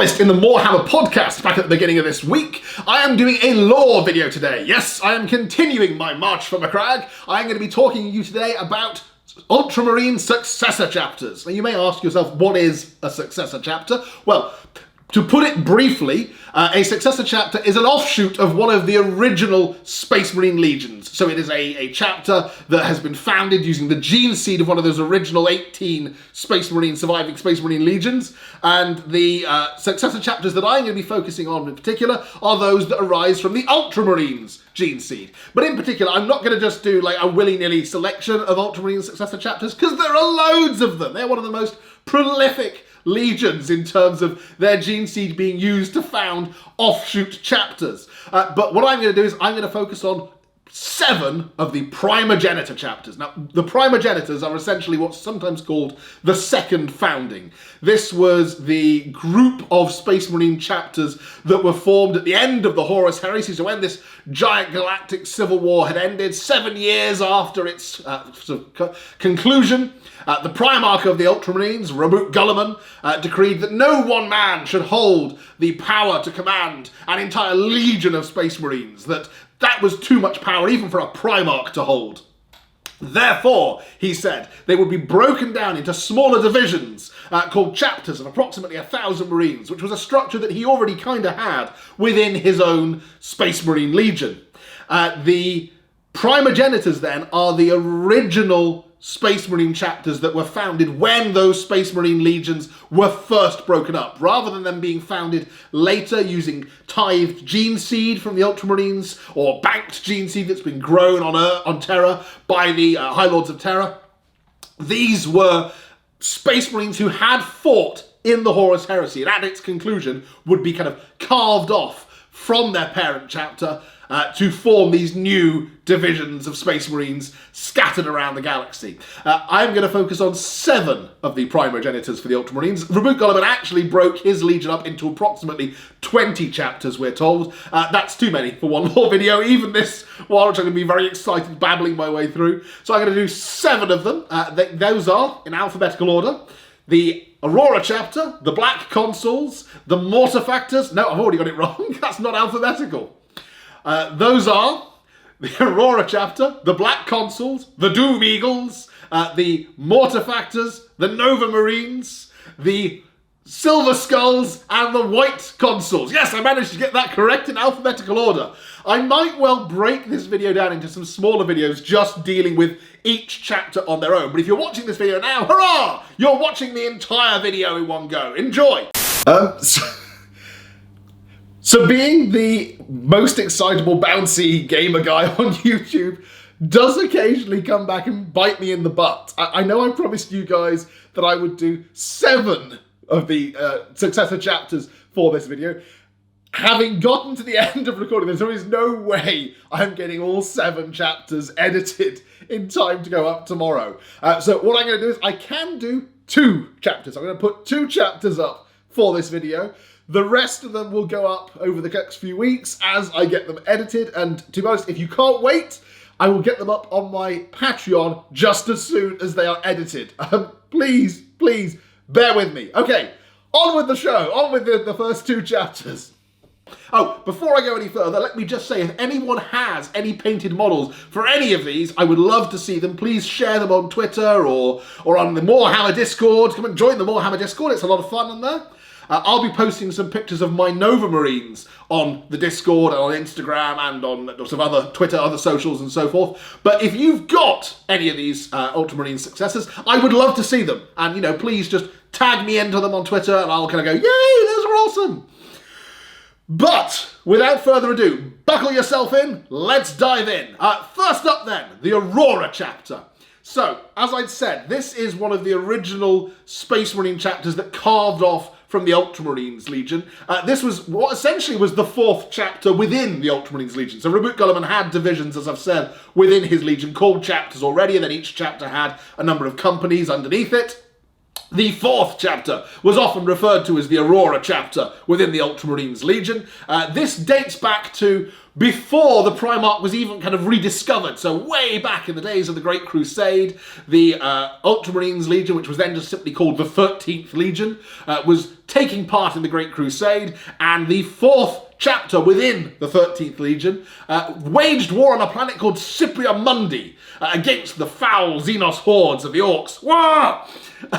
promised in the Warhammer podcast back at the beginning of this week, I am doing a lore video today. Yes, I am continuing my march for Macragge. I am going to be talking to you today about Ultramarines Successor Chapters. Now you may ask yourself, what is a Successor Chapter? Well, to put it briefly, a Successor Chapter is an offshoot of one of the original Space Marine Legions. So it is a chapter that has been founded using the gene seed of one of those original 18 surviving Space Marine Legions. And the Successor Chapters that I'm going to be focusing on in particular are those that arise from the Ultramarines gene seed. But in particular, I'm not going to just do like a willy-nilly selection of Ultramarine Successor Chapters, because there are loads of them. They're one of the most prolific legions in terms of their gene seed being used to found offshoot chapters. But what I'm going to do is I'm going to focus on 7 of the primogenitor chapters. Now, the primogenitors are essentially what's sometimes called the second founding. This was the group of Space Marine chapters that were formed at the end of the Horus Heresy, so when this giant galactic civil war had ended 7 years after its conclusion. The Primarch of the Ultramarines, Rabut Gulliman, decreed that no one man should hold the power to command an entire legion of Space Marines, that was too much power even for a Primarch to hold. Therefore, he said, they would be broken down into smaller divisions called chapters of approximately 1,000 Marines, which was a structure that he already kind of had within his own Space Marine Legion. The primogenitors then are the original Space Marine chapters that were founded when those Space Marine legions were first broken up, rather than them being founded later using tithed gene seed from the Ultramarines or banked gene seed that's been grown on Terra by the High Lords of Terra. These were Space Marines who had fought in the Horus Heresy, and at its conclusion would be kind of carved off from their parent chapter to form these new divisions of Space Marines scattered around the galaxy. I'm going to focus on 7 of the primogenitors for the Ultramarines. Rabut Gulliman actually broke his legion up into approximately 20 chapters, we're told. That's too many for one more video, even this one, which I'm going to be very excited babbling my way through. So I'm going to do 7 of them. Those are, in alphabetical order, the Aurora chapter, the Black Consuls, the Mortifactors. No, I've already got it wrong. That's not alphabetical. Those are the Aurora chapter, the Black Consuls, the Doom Eagles, the Mortifactors, the Nova Marines, the Silver Skulls, and the White Consuls. Yes, I managed to get that correct in alphabetical order. I might well break this video down into some smaller videos just dealing with each chapter on their own. But if you're watching this video now, hurrah! You're watching the entire video in one go. Enjoy! So being the most excitable, bouncy gamer guy on YouTube does occasionally come back and bite me in the butt. I know I promised you guys that I would do 7 of the successor chapters for this video. Having gotten to the end of recording this, there is no way I'm getting all 7 chapters edited in time to go up tomorrow. So what I'm going to do is I can do 2 chapters. I'm going to put 2 chapters up for this video. The rest of them will go up over the next few weeks as I get them edited. And to be honest, if you can't wait, I will get them up on my Patreon just as soon as they are edited. Please bear with me. Okay, on with the show. On with the first 2 chapters. Oh, before I go any further, let me just say, if anyone has any painted models for any of these, I would love to see them. Please share them on Twitter or on the Warhammer Discord. Come and join the Warhammer Discord. It's a lot of fun on there. I'll be posting some pictures of my Nova Marines on the Discord and on Instagram and on lots of other Twitter, other socials and so forth. But if you've got any of these Ultramarine successors, I would love to see them. And, you know, please just tag me into them on Twitter and I'll kind of go, yay, those are awesome. But without further ado, buckle yourself in, let's dive in. First up then, the Aurora chapter. So, as I'd said, this is one of the original Space Marine chapters that carved off from the Ultramarines Legion. This was what essentially was the 4th chapter within the Ultramarines Legion. So Rabut Gulliman had divisions, as I've said, within his Legion called chapters already, and then each chapter had a number of companies underneath it. The 4th chapter was often referred to as the Aurora chapter within the Ultramarines Legion. This dates back to before the Primarch was even kind of rediscovered. So way back in the days of the Great Crusade, the Ultramarines Legion, which was then just simply called the 13th Legion, was taking part in the Great Crusade, and the 4th chapter within the 13th Legion waged war on a planet called Cypria Mundi against the foul Xenos hordes of the Orcs. Wah!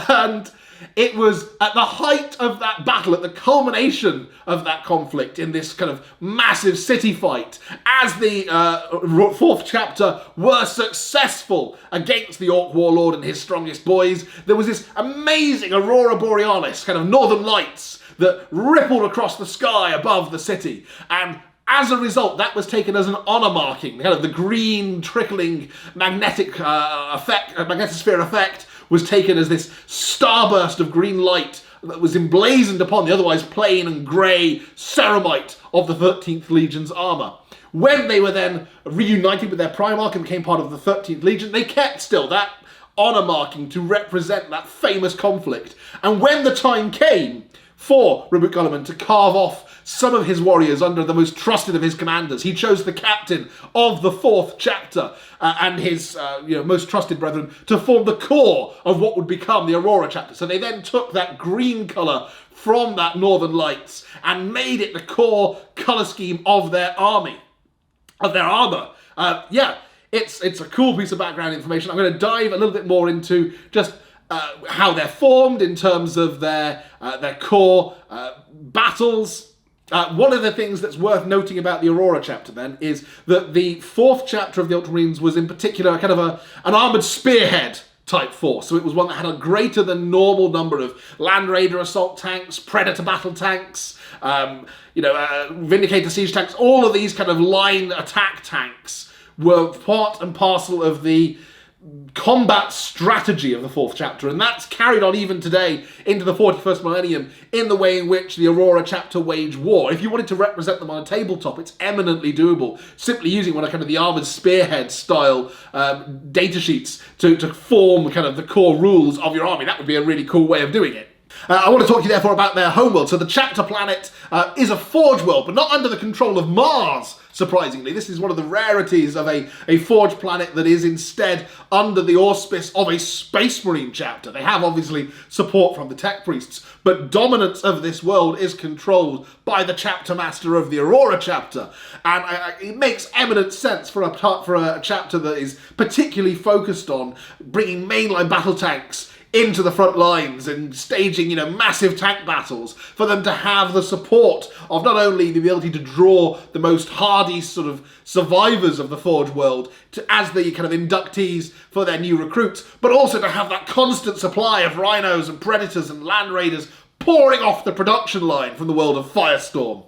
And it was at the height of that battle, at the culmination of that conflict in this kind of massive city fight, as the 4th chapter were successful against the Orc Warlord and his strongest boys, there was this amazing Aurora Borealis, kind of northern lights, that rippled across the sky above the city. And as a result, that was taken as an honor marking. Kind of the green trickling magnetic magnetosphere effect was taken as this starburst of green light that was emblazoned upon the otherwise plain and grey ceramite of the 13th Legion's armour. When they were then reunited with their Primarch and became part of the 13th Legion, they kept still that honour marking to represent that famous conflict. And when the time came for Rabuc Guilliman to carve off some of his warriors under the most trusted of his commanders, he chose the captain of the 4th chapter and his most trusted brethren to form the core of what would become the Aurora chapter. So they then took that green colour from that Northern Lights and made it the core colour scheme of their army, of their armour. It's a cool piece of background information. I'm going to dive a little bit more into just how they're formed in terms of their core battles. One of the things that's worth noting about the Aurora chapter then is that the 4th chapter of the Ultramarines was in particular kind of an armoured spearhead type force. So it was one that had a greater than normal number of Land Raider assault tanks, Predator battle tanks, Vindicator siege tanks. All of these kind of line attack tanks were part and parcel of the combat strategy of the 4th chapter, and that's carried on even today into the 41st millennium in the way in which the Aurora chapter wage war. If you wanted to represent them on a tabletop, it's eminently doable, simply using one of kind of the armoured spearhead style data sheets to form kind of the core rules of your army. That would be a really cool way of doing it. I want to talk to you therefore about their homeworld. So the chapter planet is a forge world, but not under the control of Mars, surprisingly. This is one of the rarities of a forge planet that is instead under the auspice of a Space Marine chapter. They have obviously support from the tech priests, but dominance of this world is controlled by the chapter master of the Aurora chapter. And it makes eminent sense for a chapter that is particularly focused on bringing mainline battle tanks into the front lines and staging, massive tank battles, for them to have the support of not only the ability to draw the most hardy sort of survivors of the Forge world as the kind of inductees for their new recruits, but also to have that constant supply of rhinos and predators and land raiders pouring off the production line from the world of Firestorm.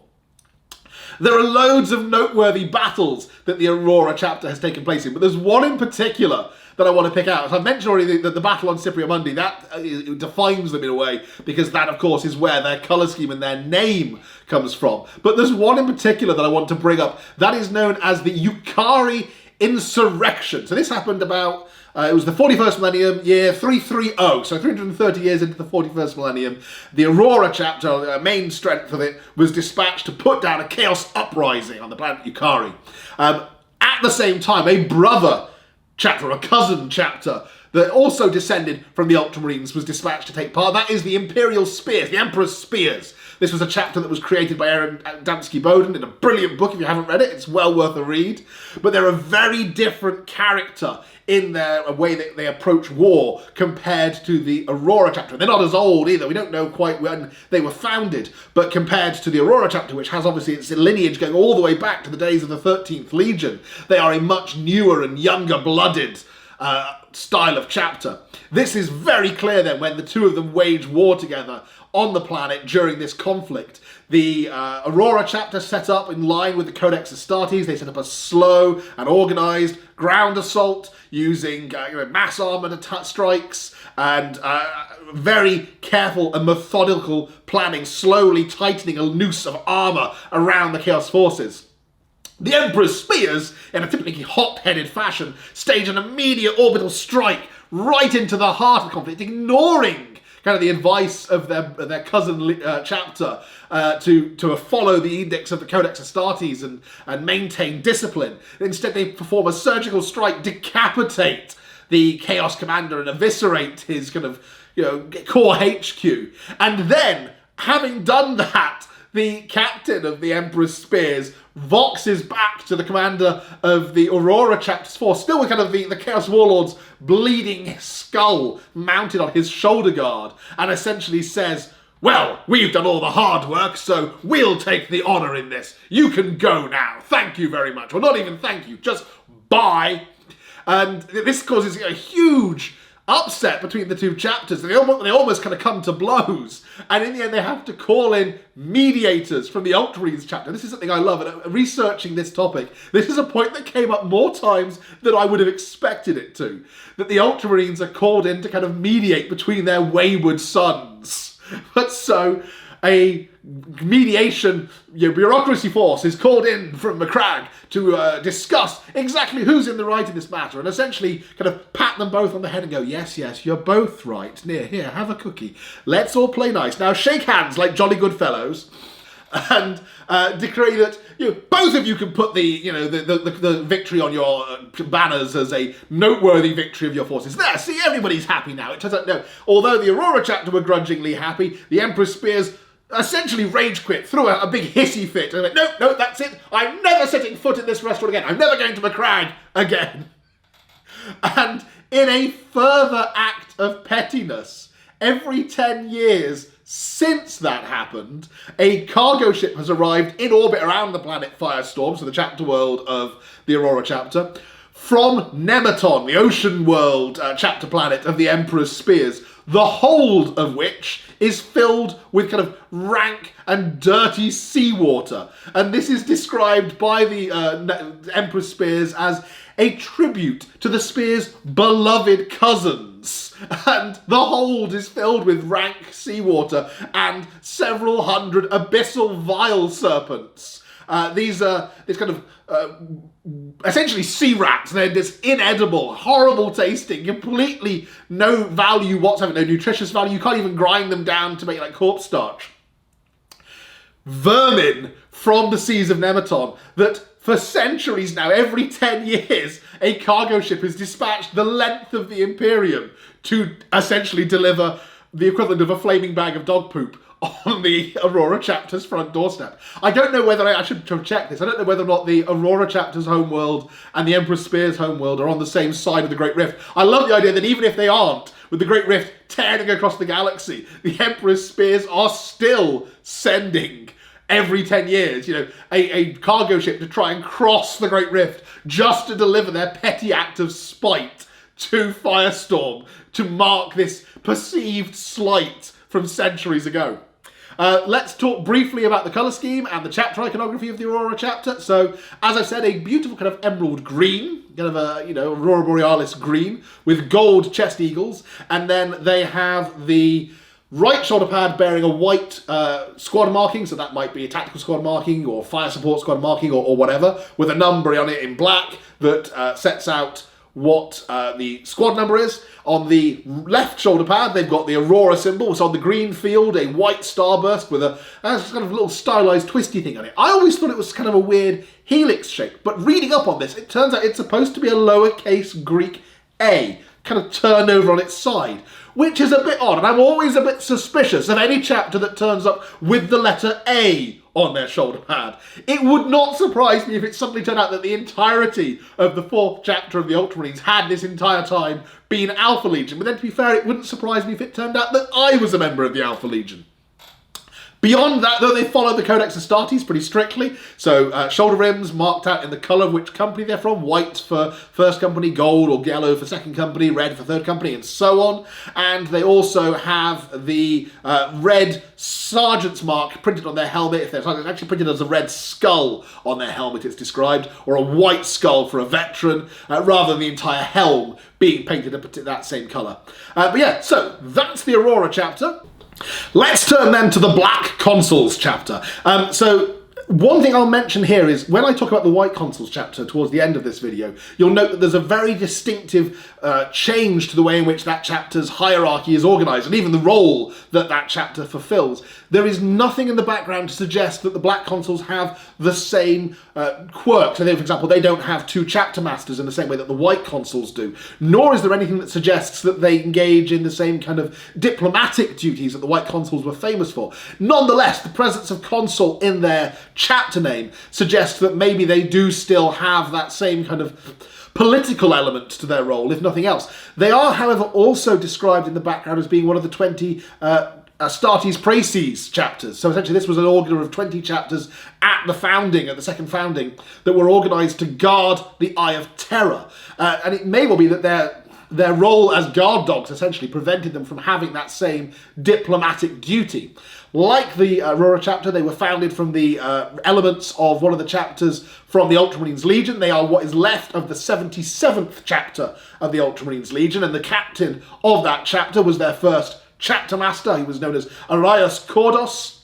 There are loads of noteworthy battles that the Aurora chapter has taken place in, but there's one in particular that I want to pick out. As I've mentioned already, the battle on Cypria Mundi, that defines them in a way, because that, of course, is where their colour scheme and their name comes from. But there's one in particular that I want to bring up. That is known as the Yukari Insurrection. So this happened about, it was the 41st millennium, year 330, so 330 years into the 41st millennium. The Aurora chapter, main strength of it, was dispatched to put down a chaos uprising on the planet Yukari. At the same time, a brother chapter, a cousin chapter, that also descended from the Ultramarines was dispatched to take part. That is the Imperial Spears, the Emperor's Spears. This was a chapter that was created by Aaron Dansky-Bowden in a brilliant book. If you haven't read it, it's well worth a read. But they're a very different character in their way that they approach war compared to the Aurora chapter. They're not as old either. We don't know quite when they were founded, but compared to the Aurora chapter, which has obviously its lineage going all the way back to the days of the 13th Legion, they are a much newer and younger-blooded style of chapter. This is very clear then when the two of them wage war together on the planet during this conflict. The Aurora chapter set up in line with the Codex Astartes. They set up a slow and organised ground assault using mass armoured strikes and very careful and methodical planning, slowly tightening a noose of armour around the Chaos Forces. The Emperor's Spears, in a typically hot-headed fashion, stage an immediate orbital strike right into the heart of the conflict, ignoring kind of the advice of their cousin chapter to follow the edicts of the Codex Astartes and maintain discipline. Instead, they perform a surgical strike, decapitate the Chaos Commander and eviscerate his kind of, core HQ. And then, having done that, the captain of the Emperor's Spears voxes back to the commander of the Aurora Chapters force, still with kind of the Chaos Warlord's bleeding skull mounted on his shoulder guard, and essentially says, well, we've done all the hard work, so we'll take the honor in this. You can go now. Thank you very much. Well, not even thank you, just bye. And this causes a huge upset between the two chapters. They almost kind of come to blows, and in the end they have to call in mediators from the Ultramarines chapter. This is something I love, and researching this topic, this is a point that came up more times than I would have expected it to, that the Ultramarines are called in to kind of mediate between their wayward sons. But so a mediation bureaucracy force is called in from Macragge to discuss exactly who's in the right in this matter, and essentially kind of pat them both on the head and go, yes, you're both right. Here, have a cookie. Let's all play nice. Now shake hands like jolly good fellows, and decree that both of you can put the victory on your banners as a noteworthy victory of your forces. There, see, everybody's happy now. It turns out, no, although the Aurora chapter were grudgingly happy, the Emperor's Spears essentially rage quit, threw a big hissy fit, and went, no, that's it. I'm never setting foot in this restaurant again. I'm never going to Macragge again. And in a further act of pettiness, every 10 years since that happened, a cargo ship has arrived in orbit around the planet Firestorm, so the chapter world of the Aurora chapter, from Nemeton, the ocean world chapter planet of the Emperor's Spears, the hold of which is filled with kind of rank and dirty seawater. And this is described by the Emperor's Spears as a tribute to the Spears' beloved cousins. And the hold is filled with rank seawater and several hundred abyssal vile serpents. These are this kind of essentially sea rats. They're this inedible, horrible tasting, completely no value whatsoever, no nutritious value. You can't even grind them down to make like corpse starch. Vermin from the seas of Nemeton that for centuries now, every 10 years, a cargo ship is dispatched the length of the Imperium to essentially deliver the equivalent of a flaming bag of dog poop on the Aurora chapter's front doorstep. I don't know whether I should check this. I don't know whether or not the Aurora chapter's homeworld and the Emperor's Spears homeworld are on the same side of the Great Rift. I love the idea that even if they aren't, with the Great Rift tearing across the galaxy, the Emperor's Spears are still sending every 10 years, a cargo ship to try and cross the Great Rift just to deliver their petty act of spite to Firestorm to mark this perceived slight from centuries ago. Let's talk briefly about the colour scheme and the chapter iconography of the Aurora chapter. So, as I said, a beautiful kind of emerald green, kind of a, Aurora Borealis green with gold chest eagles. And then they have the right shoulder pad bearing a white squad marking, so that might be a tactical squad marking or fire support squad marking or whatever, with a number on it in black that sets out what the squad number is. On the left shoulder pad, they've got the Aurora symbol. So on the green field, a white starburst with a kind of little stylized twisty thing on it. I always thought it was kind of a weird helix shape, but reading up on this, it turns out it's supposed to be a lowercase Greek A, kind of turned over on its side, which is a bit odd, and I'm always a bit suspicious of any chapter that turns up with the letter A on their shoulder pad. It would not surprise me if it suddenly turned out that the entirety of the 4th chapter of the Ultramarines had this entire time been Alpha Legion, but then to be fair, it wouldn't surprise me if it turned out that I was a member of the Alpha Legion. Beyond that, though, they follow the Codex Astartes pretty strictly. So shoulder rims marked out in the colour of which company they're from. White for first company, gold or yellow for second company, red for third company, and so on. And they also have the red sergeant's mark printed on their helmet. If they're actually printed as a red skull on their helmet, it's described, or a white skull for a veteran, rather than the entire helm being painted that same colour. But yeah, so that's the Aurora chapter. Let's turn then to the Black Consuls chapter. So One thing I'll mention here is when I talk about the White Consuls chapter towards the end of this video, you'll note that there's a very distinctive change to the way in which that chapter's hierarchy is organised, and even the role that that chapter fulfills. There is nothing in the background to suggest that the Black Consuls have the same quirks. So, for example, they don't have two chapter masters in the same way that the White Consuls do, nor is there anything that suggests that they engage in the same kind of diplomatic duties that the White Consuls were famous for. Nonetheless, the presence of consul in their chapter name suggests that maybe they do still have that same kind of political element to their role, if nothing else. They are, however, also described in the background as being one of the 20 Astartes Praeses chapters. So essentially this was an order of 20 chapters at the founding, at the second founding, that were organised to guard the Eye of Terror. And it may well be that their role as guard dogs essentially prevented them from having that same diplomatic duty. Like the Aurora chapter, they were founded from the elements of one of the chapters from the Ultramarines Legion. They are what is left of the 77th chapter of the Ultramarines Legion, and the captain of that chapter was their first chapter master. He was known as Arius Cordos,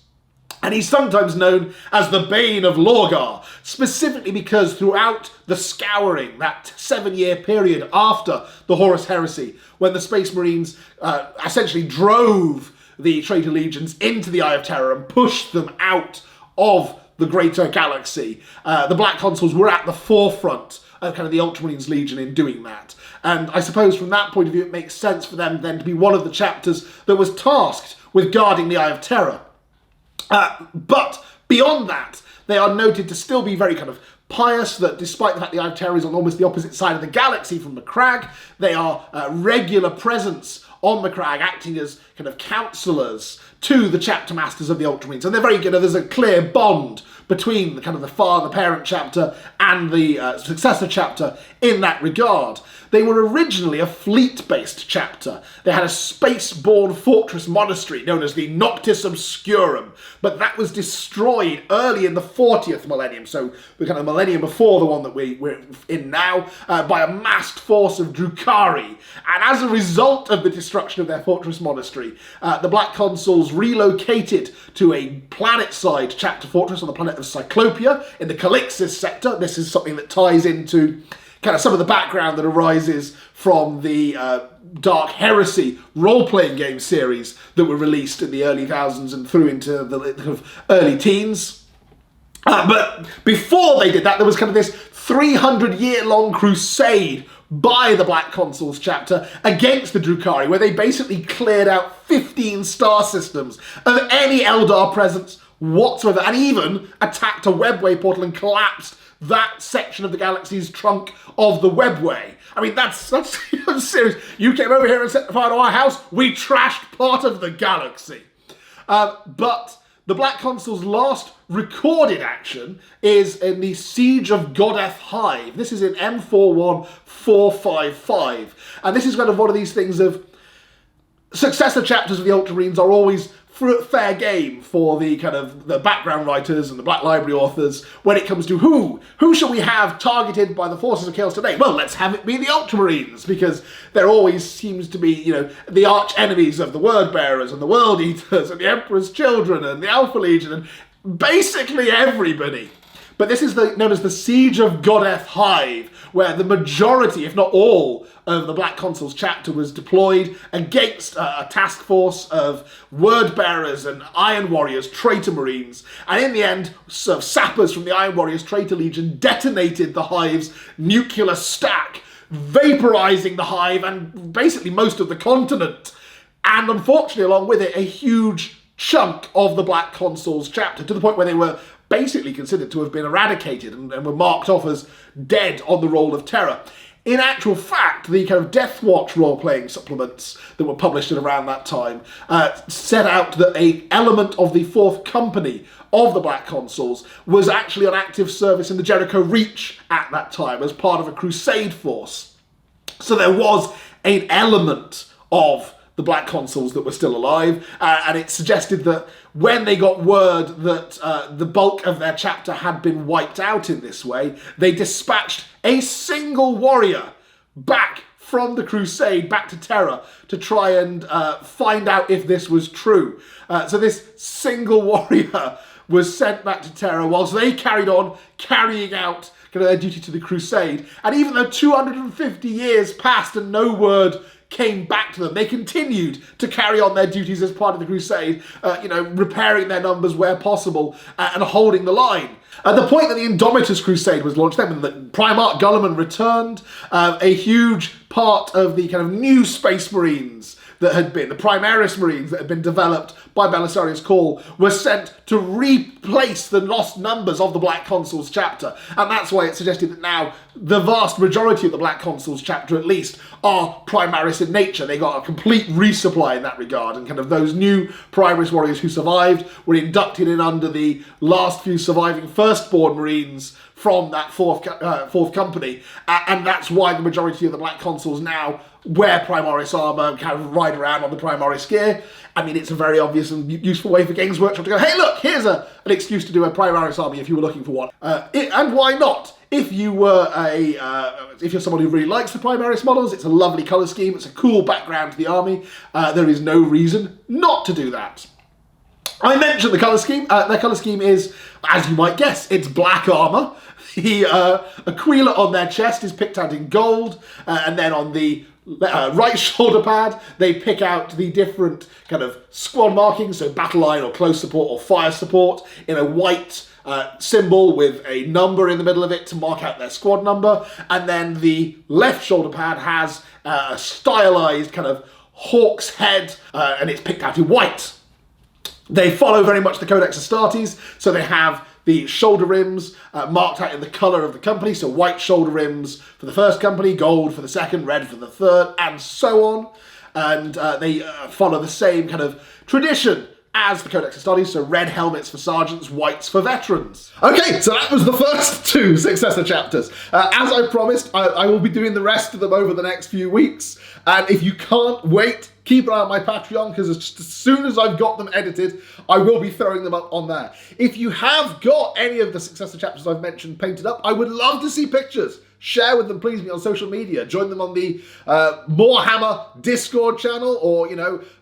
and he's sometimes known as the Bane of Lorgar, specifically because throughout the Scouring, that 7-year period after the Horus Heresy, when the Space Marines essentially drove the traitor legions into the Eye of Terror and pushed them out of the greater galaxy, the Black Consuls were at the forefront of kind of the Ultramarines Legion in doing that. And I suppose from that point of view, it makes sense for them then to be one of the chapters that was tasked with guarding the Eye of Terror. But beyond that, they are noted to still be very kind of pious, that despite the fact the Eye of Terror is on almost the opposite side of the galaxy from Macragge, they are regular presence on Macragge, acting as kind of counsellors to the chapter masters of the Ultramarines. And they're very good. There's a clear bond between the kind of the parent chapter and the successor chapter in that regard. They were originally a fleet-based chapter. They had a space-born fortress monastery known as the Noctis Obscurum, but that was destroyed early in the 40th millennium, so the kind of millennium before the one that we're in now, by a massed force of Drukhari. And as a result of the destruction of their fortress monastery, the Black Consuls relocated to a planet-side chapter fortress on the planet of Cyclopia in the Calixis sector. This is something that ties into kind of some of the background that arises from the Dark Heresy role-playing game series that were released in the early thousands and through into the kind of early teens. But before they did that, there was kind of this 300-year-long crusade by the Black Consuls chapter against the Drukhari, where they basically cleared out 15 star systems of any Eldar presence whatsoever, and even attacked a webway portal and collapsed that section of the galaxy's trunk of the webway. I mean, that's serious. You came over here and set fire to our house, we trashed part of the galaxy. But the Black Consuls' last recorded action is in the Siege of Godeth Hive. This is in M41455. And this is kind of one of these things of successor chapters of the Ultramarines are always fair game for the kind of the background writers and the Black Library authors when it comes to who shall we have targeted by the forces of chaos today? Well, let's have it be the Ultramarines, because there always seems to be, you know, the arch enemies of the Word Bearers and the World Eaters and the Emperor's Children and the Alpha Legion and basically everybody. But this is known as the Siege of Godeth Hive, where the majority, if not all, of the Black Consuls chapter was deployed against a task force of Word Bearers and Iron Warriors, Traitor Marines. And in the end, sappers from the Iron Warriors Traitor Legion detonated the Hive's nuclear stack, vaporizing the Hive and basically most of the continent. And unfortunately, along with it, a huge chunk of the Black Consuls chapter, to the point where they were basically considered to have been eradicated and were marked off as dead on the Roll of Terror. In actual fact, the kind of Death Watch role-playing supplements that were published at around that time set out that an element of the 4th Company of the Black Consuls was actually on active service in the Jericho Reach at that time as part of a crusade force. So there was an element of the Black Consuls that were still alive, and it suggested that when they got word that the bulk of their chapter had been wiped out in this way, they dispatched a single warrior back from the Crusade back to Terra to try and find out if this was true. So this single warrior was sent back to Terra whilst they carried on carrying out their duty to the Crusade. And even though 250 years passed and no word came back to them, they continued to carry on their duties as part of the Crusade, repairing their numbers where possible and holding the line. At the point that the Indomitus Crusade was launched, then when the Primarch Gulliman returned, a huge part of the kind of new Space Marines that had been, the Primaris Marines that had been developed by Belisarius Cawl, were sent to replace the lost numbers of the Black Consuls chapter. And that's why it's suggested that now the vast majority of the Black Consuls chapter, at least, are Primaris in nature. They got a complete resupply in that regard, and kind of those new Primaris warriors who survived were inducted in under the last few surviving Firstborn Marines from that fourth company, and that's why the majority of the Black Consuls now wear Primaris armour and kind of ride around on the Primaris gear. I mean, it's a very obvious and useful way for Games Workshop to go, hey look, here's an excuse to do a Primaris army if you were looking for one. And why not? If you were if you're someone who really likes the Primaris models, it's a lovely colour scheme, it's a cool background to the army, there is no reason not to do that. I mentioned the colour scheme. Their colour scheme is, as you might guess, it's black armour. The Aquila on their chest is picked out in gold, and then on the right shoulder pad, they pick out the different kind of squad markings, so battle line or close support or fire support, in a white symbol with a number in the middle of it to mark out their squad number. And then the left shoulder pad has a stylized kind of hawk's head, and it's picked out in white. They follow very much the Codex Astartes, so they have the shoulder rims marked out in the colour of the company, so white shoulder rims for the first company, gold for the second, red for the third, and so on. And they follow the same kind of tradition as the Codex Astartes, so red helmets for sergeants, whites for veterans. Okay, so that was the first two successor chapters. As I promised, I will be doing the rest of them over the next few weeks, and if you can't wait, keep an eye on my Patreon, because as soon as I've got them edited, I will be throwing them up on there. If you have got any of the successor chapters I've mentioned painted up, I would love to see pictures. Share with them, please, me on social media. Join them on the Morehammer Discord channel, or,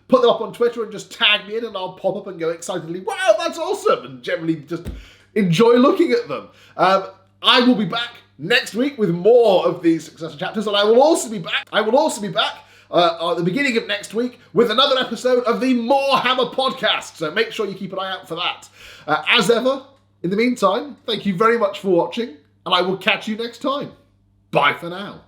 put them up on Twitter and just tag me in, and I'll pop up and go excitedly, wow, that's awesome, and generally just enjoy looking at them. I will be back next week with more of these successor chapters, and I will also be back at the beginning of next week with another episode of the Morehammer podcast, so make sure you keep an eye out for that. As ever, in the meantime, thank you very much for watching, and I will catch you next time. Bye for now.